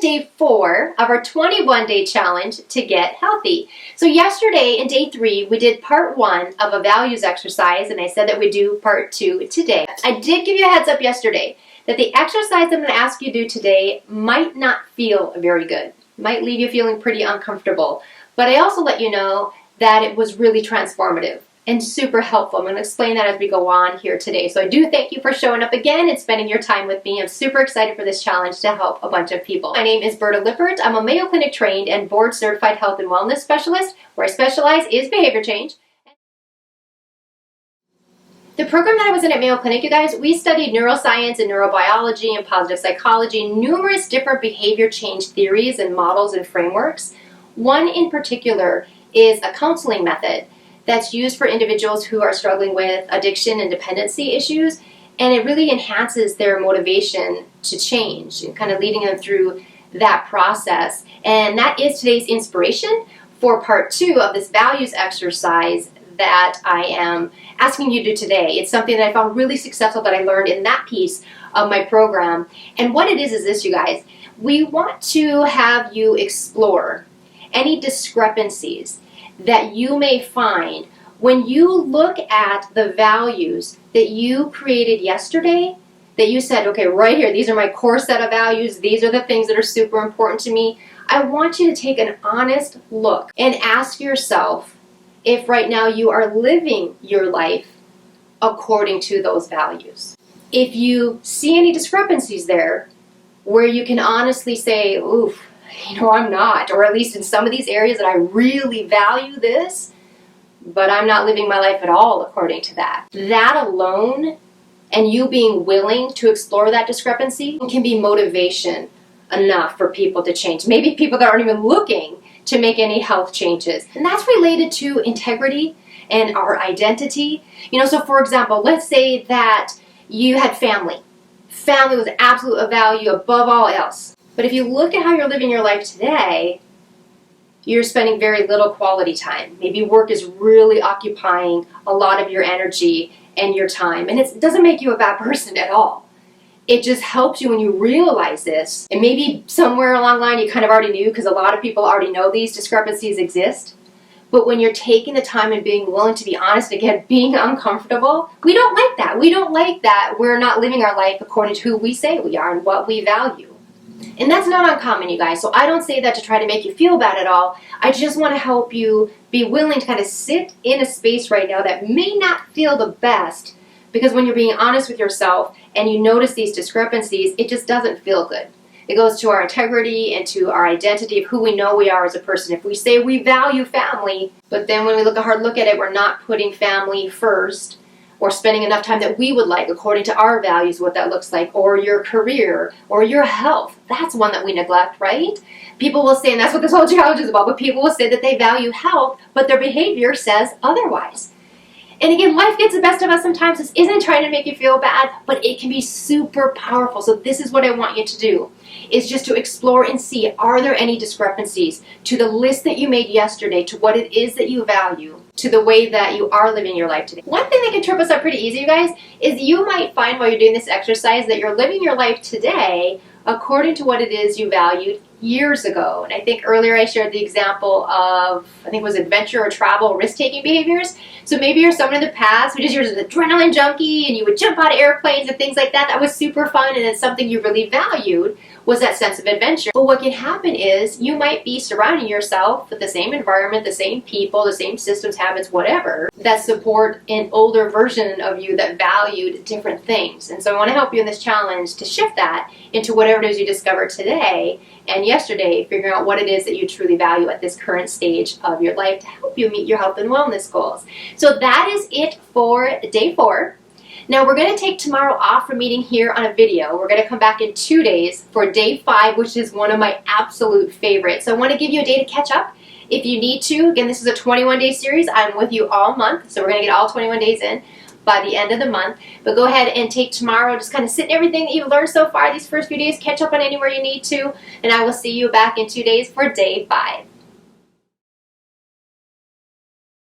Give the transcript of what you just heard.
day 4 of our 21-day challenge to get healthy. So yesterday in day 3, we did part 1 of a values exercise, and I said that we'd do part 2 today. I did give you a heads up yesterday that the exercise I'm going to ask you to do today might not feel very good. Might leave you feeling pretty uncomfortable. But I also let you know that it was really transformative and super helpful. I'm going to explain that as we go on here today. So I do thank you for showing up again and spending your time with me. I'm super excited for this challenge to help a bunch of people. My name is Berta Lippert. I'm a Mayo Clinic trained and board certified health and wellness specialist. Where I specialize is behavior change. The program that I was in at Mayo Clinic, you guys, we studied neuroscience and neurobiology and positive psychology, numerous different behavior change theories and models and frameworks. One in particular is a counseling method that's used for individuals who are struggling with addiction and dependency issues, and it really enhances their motivation to change and kind of leading them through that process. And that is today's inspiration for part 2 of this values exercise that I am asking you to do today. It's something that I found really successful that I learned in that piece of my program. And what it is this, you guys. We want to have you explore any discrepancies that you may find when you look at the values that you created yesterday, that you said, okay, right here, these are my core set of values, these are the things that are super important to me. I want you to take an honest look and ask yourself if right now you are living your life according to those values. If you see any discrepancies there where you can honestly say, oof, I'm not, or at least in some of these areas that I really value this, but I'm not living my life at all according to that. That alone, and you being willing to explore that discrepancy, can be motivation enough for people to change. Maybe people that aren't even looking to make any health changes. And that's related to integrity and our identity. So for example, let's say that you had family. Family was absolute a value above all else. But if you look at how you're living your life today, you're spending very little quality time. Maybe work is really occupying a lot of your energy and your time. And it doesn't make you a bad person at all. It just helps you when you realize this. And maybe somewhere along the line you kind of already knew, because a lot of people already know these discrepancies exist. But when you're taking the time and being willing to be honest, again, being uncomfortable, we don't like that. We don't like that we're not living our life according to who we say we are and what we value. And that's not uncommon, you guys. So I don't say that to try to make you feel bad at all. I just want to help you be willing to kind of sit in a space right now that may not feel the best, because when you're being honest with yourself and you notice these discrepancies, it just doesn't feel good. It goes to our integrity and to our identity of who we know we are as a person. If we say we value family, but then when we look a hard look at it, we're not putting family first, or spending enough time that we would like according to our values, what that looks like, or your career, or your health. That's one that we neglect, right? People will say, and that's what this whole challenge is about, but people will say that they value health, but their behavior says otherwise. And again, life gets the best of us sometimes. This isn't trying to make you feel bad, but it can be super powerful. So this is what I want you to do, is just to explore and see, are there any discrepancies to the list that you made yesterday, to what it is that you value, to the way that you are living your life today. One thing that can trip us up pretty easy, you guys, is you might find while you're doing this exercise that you're living your life today according to what it is you valued years ago. And I think earlier I shared the example of, I think it was adventure or travel, risk-taking behaviors. So maybe you're someone in the past who just you're an adrenaline junkie and you would jump out of airplanes and things like that. That was super fun, and it's something you really valued, was that sense of adventure. But what can happen is you might be surrounding yourself with the same environment, the same people, the same systems, habits, whatever, that support an older version of you that valued different things. And so I want to help you in this challenge to shift that into whatever it is you discovered today and yesterday, figuring out what it is that you truly value at this current stage of your life to help you meet your health and wellness goals. So that is it for day 4. Now we're going to take tomorrow off from meeting here on a video. We're going to come back in 2 days for day 5, which is one of my absolute favorites. So I want to give you a day to catch up if you need to. Again, this is a 21-day series. I'm with you all month, so we're going to get all 21 days in by the end of the month. But go ahead and take tomorrow, just kind of sit in everything that you've learned so far these first few days, catch up on anywhere you need to, and I will see you back in 2 days for day 5.